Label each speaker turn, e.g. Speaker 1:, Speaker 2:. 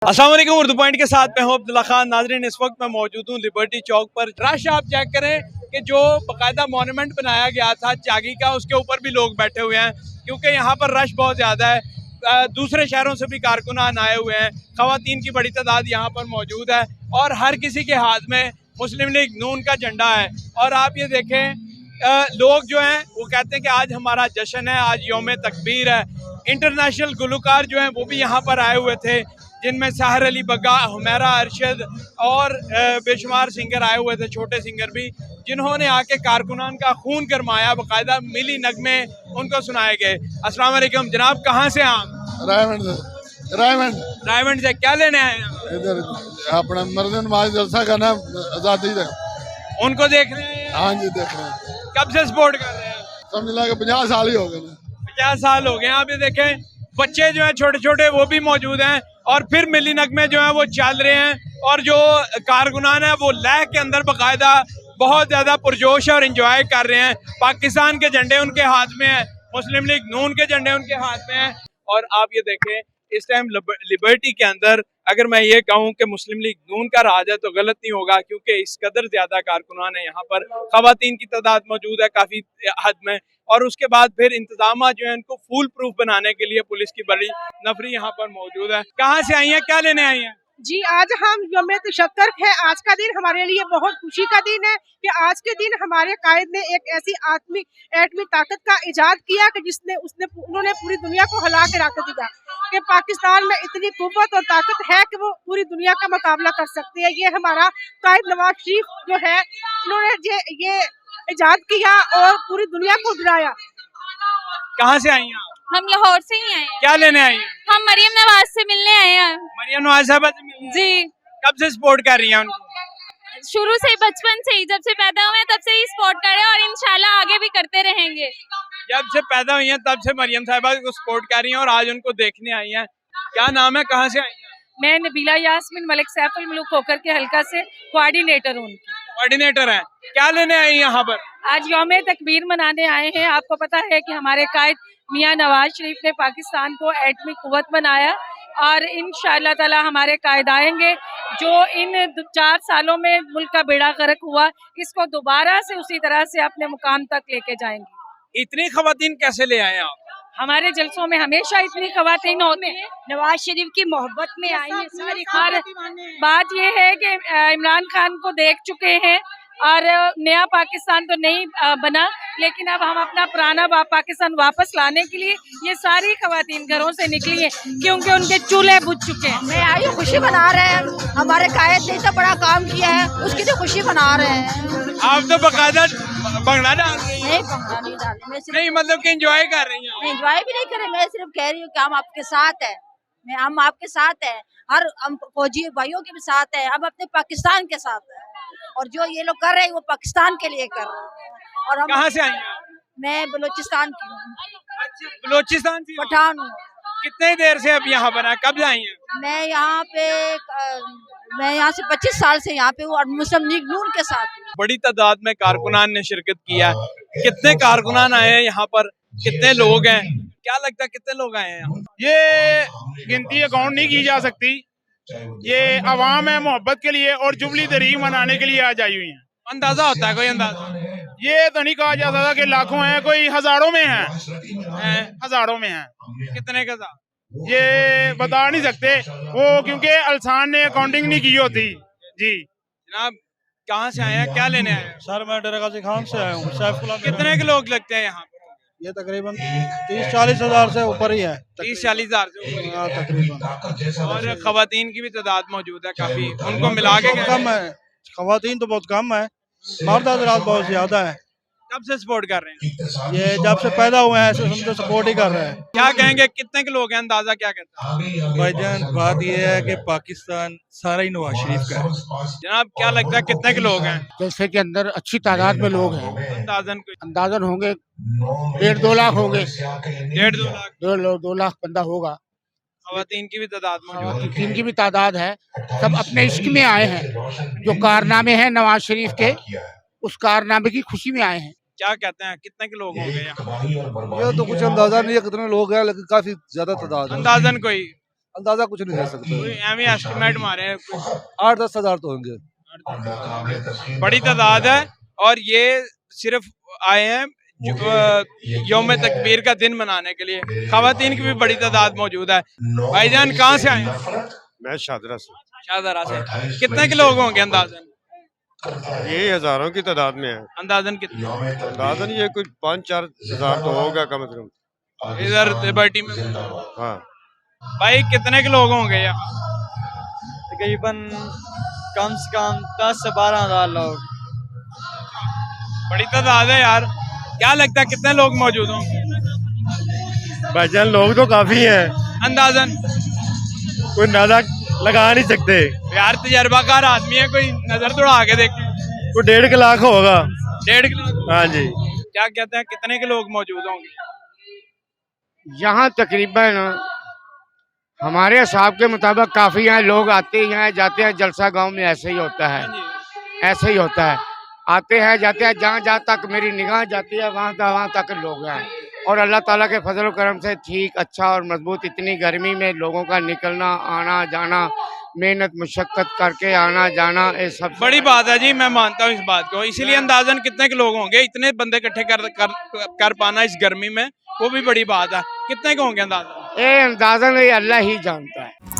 Speaker 1: अस्सलाम वालेकुम। उर्दू पॉइंट के साथ मैं हूं अब्दुल्ला खान। नाज़रीन, इस वक्त मैं मौजूद हूं लिबर्टी चौक पर। रश आप चेक करें कि जो बाकायदा मॉन्यूमेंट बनाया गया था चागी का, उसके ऊपर भी लोग बैठे हुए हैं क्योंकि यहाँ पर रश बहुत ज़्यादा है। दूसरे शहरों से भी कारकुनान आए हुए हैं, ख़वातीन की बड़ी तादाद यहाँ पर मौजूद है और हर किसी के हाथ में मुस्लिम लीग नून का झंडा है। और आप ये देखें, लोग जो हैं वो कहते हैं कि आज हमारा जश्न है, आज यौम तकबीर है। इंटरनेशनल गुलकार जो हैं वो भी यहाँ पर आए हुए थे, जिनमें साहर अली बग्गा, हुमैरा अरशद और बेशुमार सिंगर आए हुए थे, छोटे सिंगर भी, जिन्होंने आके कारकुनान का खून गरमाया। बाकायदा मिली नगमे उनको सुनाए गए। अस्सलाम वालेकुम जनाब, कहाँ से आप? रायवंड से। क्या लेने आए हैं?
Speaker 2: इधर अपना मर्द नमाज जलसा करना, आजादी तक
Speaker 1: उनको देख रहे हैं?
Speaker 2: हाँ जी, देख रहे हैं।
Speaker 1: कब से सपोर्ट कर रहे हैं?
Speaker 2: समझ ला 50 साल ही हो गए ना।
Speaker 1: 50 साल हो गए। आप ये देखें, बच्चे जो हैं छोटे छोटे वो भी मौजूद हैं और फिर मिली नगमे जो हैं वो चल रहे हैं। और जो कारकुनान है वो लह के अंदर बाकायदा बहुत ज़्यादा पुरजोश और इंजॉय कर रहे हैं। पाकिस्तान के झंडे उनके हाथ में है, मुस्लिम लीग नून के झंडे उनके हाथ में है। और आप ये देखें, इस टाइम लिबर्टी के अंदर अगर मैं ये कहूँ कि मुस्लिम लीग नून का राज है तो गलत नहीं होगा, क्योंकि इस कदर ज्यादा कारकुनान है यहाँ पर। खवातीन की तादाद मौजूद है काफी हद में। और उसके बाद फिर इंतजाम जो है उनको फूल प्रूफ बनाने के लिए पुलिस की बड़ी नफरी यहाँ पर मौजूद है। कहाँ से आई हैं, क्या लेने आई हैं?
Speaker 3: जी, आज हम यौम तशक्कुर है। आज का दिन हमारे लिए बहुत खुशी का दिन है कि आज के दिन हमारे कायद ने एक ऐसी एटमी ताकत का इजाद किया कि उन्होंने पूरी दुनिया को हिला के रख दिया कि पाकिस्तान में इतनी कुव्वत और ताकत है कि वो पूरी दुनिया का मुकाबला कर सकती है। ये हमारा कायद नवाज शरीफ जो है, उन्होंने ये इजाद किया और पूरी दुनिया को डराया।
Speaker 1: कहाँ से आई हैं?
Speaker 4: हम लाहौर से ही आए हैं।
Speaker 1: क्या लेने आई हैं?
Speaker 4: हम मरियम नवाज से मिलने आए हैं।
Speaker 1: मरियम नवाज साहबा से मिलने?
Speaker 4: जी,
Speaker 1: कब से सपोर्ट कर रही हैं उनको?
Speaker 4: शुरू से ही, बचपन से ही, जब से पैदा हुए हैं तब से ही सपोर्ट कर रहे हैं और इंशाल्लाह आगे भी करते रहेंगे।
Speaker 1: जब से पैदा हुई हैं तब से मरियम साहिबा को सपोर्ट कर रही हैं और आज उनको देखने आई हैं। क्या नाम है, कहाँ से आई हैं?
Speaker 3: मैं नबीला यास्मीन मलिक सैफुल मुल्क खोकर के हल्का से कोऑर्डिनेटर हूँ।
Speaker 1: कोऑर्डिनेटर हैं। क्या लेने आई हैं यहाँ पर?
Speaker 3: आज यौम तकबीर मनाने आए हैं। आपको पता है कि हमारे कायद मियां नवाज शरीफ ने पाकिस्तान को एटमी कुव्वत बनाया और इंशाअल्लाह ताला हमारे कायद आएंगे जो इन 4 सालों में मुल्क का बेड़ा गर्क हुआ, इसको दोबारा से उसी तरह से अपने मुकाम तक लेके जाएंगे।
Speaker 1: इतनी खवातीन कैसे ले आए आप?
Speaker 3: हमारे जलसों में हमेशा इतनी खवातीन होती हैं। नवाज शरीफ की मोहब्बत में आई हैं सारी। बात ये है कि इमरान खान को देख चुके हैं और नया पाकिस्तान तो नहीं बना, लेकिन अब हम अपना पुराना पाकिस्तान वापस लाने के लिए ये सारी खवातीन घरों से निकली हैं क्योंकि उनके चूल्हे बुझ चुके हैं।
Speaker 5: मैं आई हूँ, खुशी मना रहे हैं। हमारे कायद ने इतना बड़ा काम किया है, उसकी तो खुशी मना रहे हैं।
Speaker 1: आप तो बाकायदा भंगड़ा डाल रही हैं?
Speaker 5: नहीं, भंगड़ा नहीं डाल रही। मैं सिर्फ
Speaker 1: नहीं, मतलब कि एंजॉय कर रही हैं?
Speaker 5: एंजॉय भी नहीं करे, मैं सिर्फ कह रही हूँ कि हम आपके साथ हैं। हम आपके साथ हैं, हर हम फौजी भाइयों के भी साथ हैं, हम अपने पाकिस्तान के साथ हैं। और जो ये लोग कर रहे हैं वो पाकिस्तान के लिए कर रहे हैं। और हम
Speaker 1: कहाँ से आई हैं?
Speaker 5: मैं बलूचिस्तान की हूँ,
Speaker 1: अच्छा, बलोचिस्तान से?
Speaker 5: पठान हूँ।
Speaker 1: कितने देर से अब यहाँ पर हैं? कब आई हैं?
Speaker 5: मैं यहाँ से 25 साल से यहाँ पे हूँ और मुस्लिम लीग नून के साथ हूँ।
Speaker 1: बड़ी तादाद में कारकुनान ने शिरकत किया। कितने कारकुनान आए हैं यहाँ पर, कितने लोग हैं, क्या लगता है कितने लोग आए हैं यहाँ?
Speaker 6: ये गिनती अकाउंट नहीं की जा सकती। ये अवाम है मोहब्बत के लिए और जुबली तरीक मनाने के लिए आज आई हुई हैं।
Speaker 1: अंदाजा होता है कोई अंदाजा?
Speaker 6: ये तो नहीं कहा जा सकता कि लाखों हैं, कोई हजारों में हैं, हजारों में हैं।
Speaker 1: कितने का था?
Speaker 6: ये बता नहीं सकते वो, क्योंकि अल्सान ने अकाउंटिंग नहीं की होती। जी
Speaker 1: जनाब, कहाँ से आए हैं, क्या लेने आए हैं?
Speaker 7: सर, मैं डरा गाजी खान से आया हूँ।
Speaker 1: कितने के लोग लगते हैं यहाँ?
Speaker 7: ये तकरीबन 30-40 हजार से ऊपर ही है।
Speaker 1: 30-40 हजार से ऊपर?
Speaker 7: हाँ, तकरीबन।
Speaker 1: और खवातीन की भी तादाद मौजूद है काफी, उनको मिला के
Speaker 7: कम है। खवातीन तो बहुत कम है, मर्द हजरात बहुत ज्यादा है।
Speaker 1: कब से सपोर्ट कर रहे हैं?
Speaker 7: ये जब से पैदा हुए हैं ऐसे समझो सपोर्ट ही कर रहे हैं।
Speaker 1: क्या कहेंगे, कितने के लोग हैं, अंदाजा क्या कहता है?
Speaker 7: भाईजान, बात ये है कि पाकिस्तान सारा ही नवाज शरीफ का है।
Speaker 1: जनाब, क्या लगता है कितने के लोग हैं?
Speaker 8: जैसे के अंदर अच्छी तादाद में लोग हैं, अंदाजन होंगे 1.5-2 लाख होंगे।
Speaker 1: 1.5-2 लाख?
Speaker 8: 2 लाख बंदा होगा।
Speaker 1: खवातीन की भी तादाद मौजूद है?
Speaker 8: इनकी भी तादाद है। सब अपने इश्क में आए हैं, जो कारनामे हैं नवाज शरीफ के, उस कारनामे की खुशी में आए हैं।
Speaker 1: क्या कहते हैं, कितने के लोग होंगे यहाँ?
Speaker 7: ये तो कुछ अंदाजा नहीं है कितने लोग हैं, लेकिन काफी ज्यादा तादाद है।
Speaker 1: अंदाजन कोई
Speaker 7: अंदाजा कुछ नहीं दे सकते।
Speaker 1: कोई एवं एस्टिमेट मारे हैं?
Speaker 7: 8-10 हजार तो होंगे।
Speaker 1: बड़ी तादाद है और ये सिर्फ आए हैं यौम तकबीर का दिन मनाने के लिए। खवातीन की भी बड़ी तादाद मौजूद है। भाईजान कहाँ से आए हैं?
Speaker 9: मैं शादरा से।
Speaker 1: शाहदरा से। कितने के लोग होंगे अंदाजन?
Speaker 9: ये हजारों की तादाद में है।
Speaker 1: अंदाजन कितने?
Speaker 9: अंदाजन ये कुछ 5-4 हजार तो होगा कम से कम
Speaker 1: इधर लिबर्टी में।
Speaker 9: हाँ।
Speaker 1: भाई कितने के लोग होंगे यहाँ?
Speaker 10: तकरीबन कम से कम 10 से 12 हजार लोग।
Speaker 1: बड़ी तादाद है यार। क्या लगता है कितने लोग मौजूद होंगे?
Speaker 9: भाईजान लोग तो काफी हैं,
Speaker 1: अंदाजन
Speaker 9: कोई अंदाजा लगा नहीं सकते।
Speaker 1: यार तजर्बाकार आदमी है, कोई नजर दौड़ा के देखे।
Speaker 9: कोई 1.5 लाख होगा।
Speaker 1: 1.5 लाख?
Speaker 9: हाँ जी।
Speaker 1: क्या कहते हैं कितने के लोग मौजूद होंगे?
Speaker 8: यहाँ तकरीबन हमारे हिसाब के मुताबिक काफी यहाँ लोग आते हैं जाते हैं। जलसा गांव में ऐसे ही होता है, ऐसे ही होता है। आते हैं जाते हैं, जहाँ जहाँ तक मेरी निगाह जाती है वहाँ तक लोग हैं। और अल्लाह ताला के फजल व करम से ठीक अच्छा और मजबूत। इतनी गर्मी में लोगों का निकलना आना जाना, मेहनत मुशक्कत करके आना जाना, ये सब
Speaker 1: बड़ी बात है जी। मैं मानता हूँ इस बात को। इसीलिए अंदाजन कितने के लोग होंगे? इतने बंदे इकट्ठे कर पाना इस गर्मी में वो भी बड़ी बात है। कितने के होंगे अंदाजन?
Speaker 8: ये अंदाजन ये अल्लाह ही जानता है।